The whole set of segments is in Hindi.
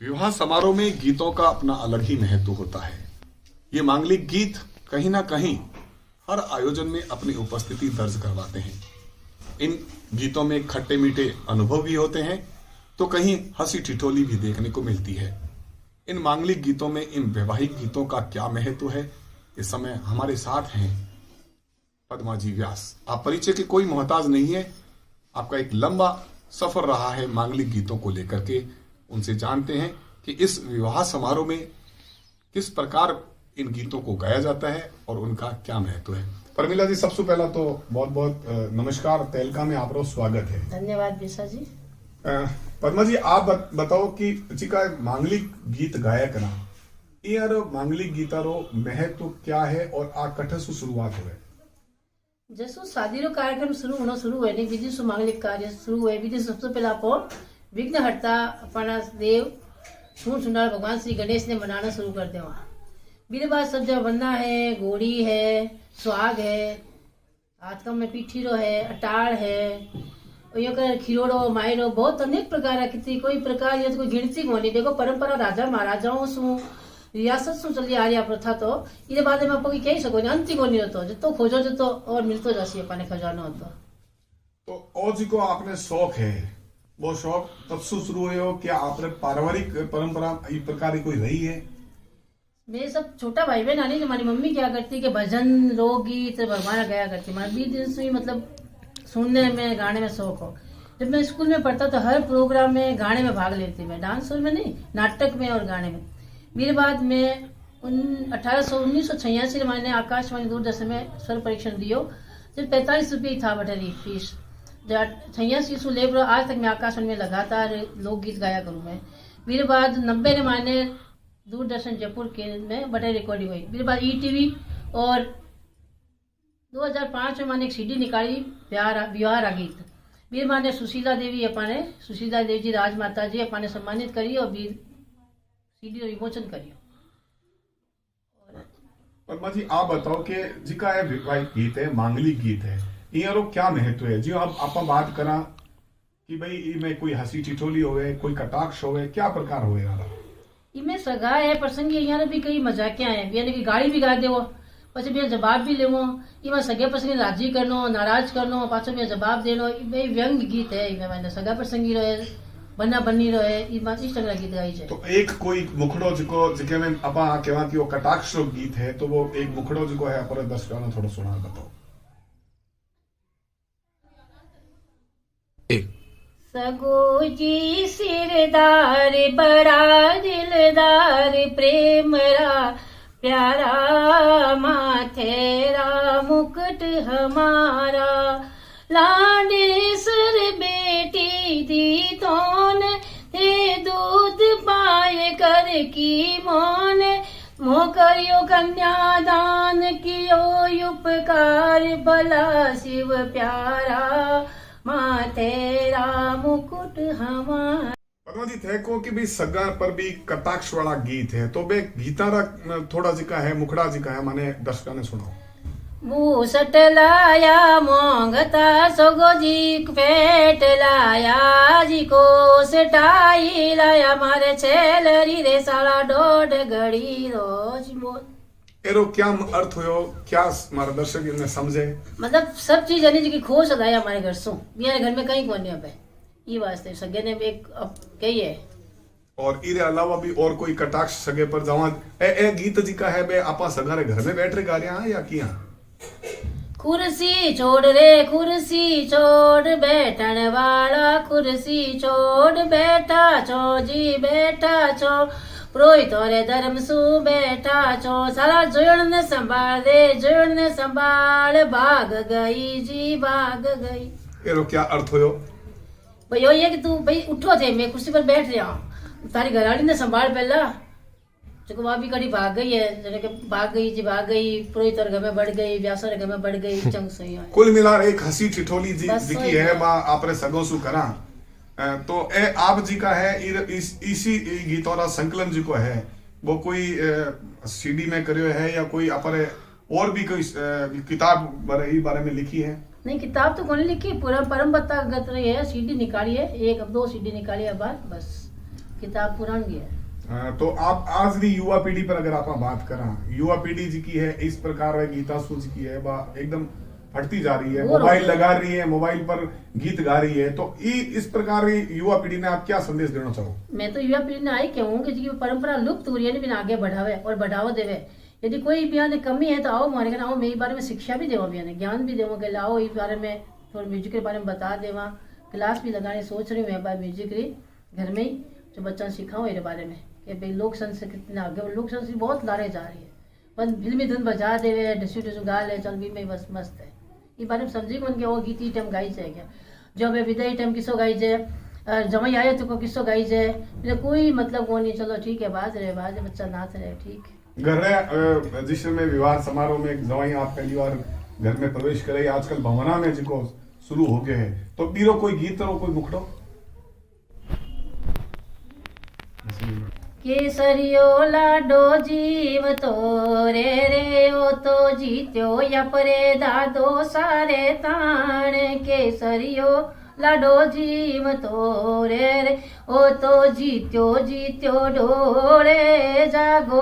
विवाह समारोह में गीतों का अपना अलग ही महत्व होता है। ये मांगलिक गीत कहीं ना कहीं हर आयोजन में अपनी उपस्थिति दर्ज करवाते हैं। इन गीतों में खट्टे मीठे अनुभव भी होते हैं तो कहीं हंसी ठिठोली भी देखने को मिलती है। इन मांगलिक गीतों में इन वैवाहिक गीतों का क्या महत्व है, इस समय हमारे साथ हैं पद्मा जी व्यास। आप परिचय के कोई मोहताज नहीं है, आपका एक लंबा सफर रहा है मांगलिक गीतों को लेकर के। उनसे जानते हैं कि इस विवाह समारोह में किस प्रकार इन गीतों को गाया जाता है और उनका क्या महत्व है। परमिला जी, सबसे पहला तो बहुत बहुत नमस्कार, तहलका में आपका स्वागत है। धन्यवाद बेसा जी। पद्मा जी, आप बताओ कि जी का मांगलिक गीत गायक ना यार मांगलिक गीतारो महत्व क्या है और आ कठ से शुरुआत हुए। जैसो शादी रो कार्यक्रम शुरू हुए ने विधि सु मांगलिक कार्य शुरू हुए विधि सबसे पहला पो विघ्न हरता अपना देव सुंदर भगवान श्री गणेश ने मनाना शुरू कर दे। वहाँ मेरे बाद सब जब वंदा है, घोड़ी है, सुहाग है, हाथकम में पीठीरो है, अटाड़ है, यो कर खिरोड़ो मायरो, बहुत अनेक प्रकार की कोई प्रकार ये तो कोई गिनती कोनी। देखो परंपरा राजा महाराजाओं सु रियासत सु चली आ रही प्रथा तो ये बारे में आपको कही सको अंत कोनी होतो, जितो खोजो जितो और मिलतो जासी अपने खजाना होतो। तो और जी को आपने शौक है, वो शौक तब से शुरू हुए हो? क्या आपने पारिवारिक परंपरा इस प्रकार की कोई रही है? मेरे सब छोटा भाई बहन आने हमारी मम्मी क्या करती कि भजन लोकगीत भगवान गाया करती। हमारे 20 दिन से ही मतलब सुनने में गाने में शौक हो। जब मैं स्कूल में पढ़ता तो हर प्रोग्राम में गाने में भाग लेती मैं, डांस में नहीं, नाटक में और गाने में। मेरे बाद में 1986 में मैंने आकाशवाणी दूरदर्शन में स्वर परीक्षण दियो। जब 45 रुपये था बटरी फीस। 86 से लेकर आज तक मैं आकाशवाणी में लगातार लोकगीत गाया करूँ मैं। मेरे बाद 90 में मैंने दूरदर्शन जयपुर के में बटरी रिकॉर्डिंग हुई। मेरे बाद ईटीवी और 2005 में मैंने एक सीडी निकाली विवाह गीत। मेरे माने सुशीला देवी जी राजमाता जी अपने सम्मानित करी और सीडी विमोचन करी। पद्मा जी, आप बताओ कि जी का है विवाहिक गीत है, मांगलिक गीत है, यारो क्या महत्व है जी? आप बात करा कि भाई इनमें कोई हंसी ठिठोली हो गए, कोई कटाक्ष हो गए, क्या प्रकार हो यार? इनमें सगा है प्रसंग यहाँ भी कई मजाकियां हैं, यानी कि गाड़ी भी गा देवो પછી બે જવાબ भी लेवो। इमा सगे प्रसंगी राजी करनो, नाराज करनो, पाछो બે जवाब देनो। ये व्यंग गीत है। इमे मैंने सगा प्रसंगी रहे, बना बनी रहे, इमा इस तरह गीत गाई है। तो एक कोई मुखड़ो जिको जिके में अपा कहवा कि वो कटाक्ष गीत है, तो वो एक मुखड़ो जिको है पर दर्शकों ने थोड़ा सुना बताओ। सगो जी सिरदार बड़ा दिलदार प्रेमरा प्यारा माथेरा मुकुट हमारा लाडेसर बेटी दी तोन ते दूध पाए कर की मोन मोकरियो कन्यादान कियो उपकार भला शिव प्यारा माथेरा मुकुट हमारा। पद्मा जी, थे को कि भी सगा पर भी कटाक्ष वाला गीत है, तो बे गीतारा थोड़ा जिका है मुखड़ा जिका है माने दर्शकों ने सुनाओ। बूसट लाया मोंगता सोगो जी पेट लाया जी को सटाई लाया मारे छेलरी रे साला डोड घड़ी रोज बोल। एरो क्या अर्थ हो, क्या हमारा दर्शक ने समझे? मतलब सब चीज यानी जी की खोज लाया हमारे घर सो, मेरे घर में कहीं कौन नहीं है ये वास्ते सगे ने एक अब कही है। और इरे अलावा भी और कोई कटाक्ष सगे पर जावा ए गीत जी का है बे आपा सगारे घर में बैठ रे गा रहे हैं या किया? कुर्सी छोड़ रे कुर्सी छोड़ बैठन वाला कुर्सी छोड़ बैठा छो जी बैठा छो पुरोहित रे धर्म सु बैठा छो सारा जोड़ ने संभाल रे जोड़ ने संभाल भाग गई जी भाग गई। एरो क्या अर्थ हो? भाई यो ये कि तू भाई उठो थे, मैं कुर्सी पर बैठ रहा हूँ, तारी घरवाली ने संभाल पहला जो वहां भी कड़ी भाग गई है, जने के भाग गई पुरोहित घर में बढ़ गई, व्यासर घर में बढ़ गई चंग सही है। कुल मिला एक हंसी ठिठोली जी की है मां आपरे सगो सु करा। तो ए आप जी का है इसी गीतों का संकलन जी को है वो कोई सीडी में करियो है या कोई अपरे और भी कोई किताब बारे में लिखी है? नहीं, किताब तो कौन लिखी, पूरा परम्परागत रही है। सीडी निकाली है, 1-2 सीडी निकाली है बात बस। किताब पुरानी है। तो आप आज दी युवा पीढ़ी पर अगर आप बात करा, युवा पीढ़ी जी की है इस प्रकार वे गीता सूझ की है बा एकदम हटती जा रही है, मोबाइल लगा रही है, मोबाइल पर गीत गा रही है, तो इस प्रकार की युवा पीढ़ी ने आप क्या संदेश देना चाहो? मैं तो युवा पीढ़ी ने आई कहूँ कि जी परंपरा लुप्त हो रही है, बिना आगे बढ़ावे और बढ़ावा देवे। यदि कोई बयान कमी है तो आओ हमारे घर आओ, मेरे बारे में शिक्षा भी देवा, बयान ज्ञान भी देवा कि लाओ इस बारे में थोड़ा म्यूजिक के बारे में बता देवा। क्लास भी लगाने सोच रही हूँ मैं बार म्यूजिक की घर में ही, जो बच्चा सिखाऊँ इसके बारे में कि भाई लोक संस्कृति ना आगे, लोक संस्कृति बहुत लारे जा रही है। बस फिल्मी धुन बजा देवे, डसू डसू गा ले, चल भी में बस मस्त है। ये बारे में समझी कौन क्या वो गीत ही टाइम गाई जाए क्या, जब विदाई टाइम किसो गाई जाए, जमाई आए तो को किसो गाई जाए, कोई मतलब को नहीं। चलो ठीक है, बाज रहे बच्चा नाच रहे, ठीक है। घर जिसमें विवाह समारोह में जवाई आप पहली बार घर में प्रवेश करे, आजकल भवना में जिको शुरू हो गए है, तो बीरो कोई गीत रो कोई मुखड़ो केसरियो लाडो जीव तो रे ओ तो जीत्यो या परे दादो सारे ताण। केसरियो लाडो जीव तो रे ओ तो जीत्यो ढोले जागो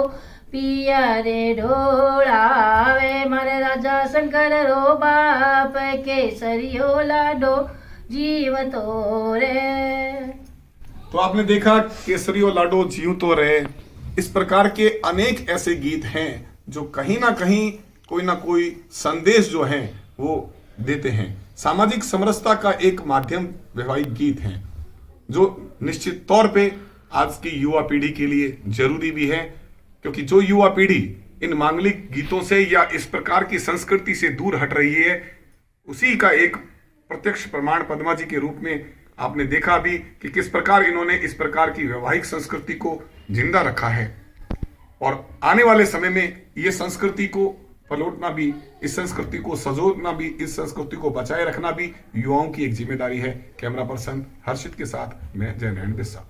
पिया रे ढोलावे मारे राजा शंकर रो बाप। केसरियो लाडो जीव तो रे। तो आपने देखा केसरियो लाडो जीव तो रहे, इस प्रकार के अनेक ऐसे गीत हैं जो कहीं ना कहीं कोई ना कोई संदेश जो है वो देते हैं। सामाजिक समरसता का एक माध्यम वैवाहिक गीत हैं, जो निश्चित तौर पे आज की युवा पीढ़ी के लिए जरूरी भी है, क्योंकि जो युवा पीढ़ी इन मांगलिक गीतों से या इस प्रकार की संस्कृति से दूर हट रही है, उसी का एक प्रत्यक्ष प्रमाण पद्मा जी के रूप में आपने देखा भी कि किस प्रकार इन्होंने इस प्रकार की वैवाहिक संस्कृति को जिंदा रखा है। और आने वाले समय में ये संस्कृति को पलटना भी, इस संस्कृति को सजोना भी, इस संस्कृति को बचाए रखना भी युवाओं की एक जिम्मेदारी है। कैमरा पर्सन हर्षित के साथ मैं जय नारायण बिस्सा।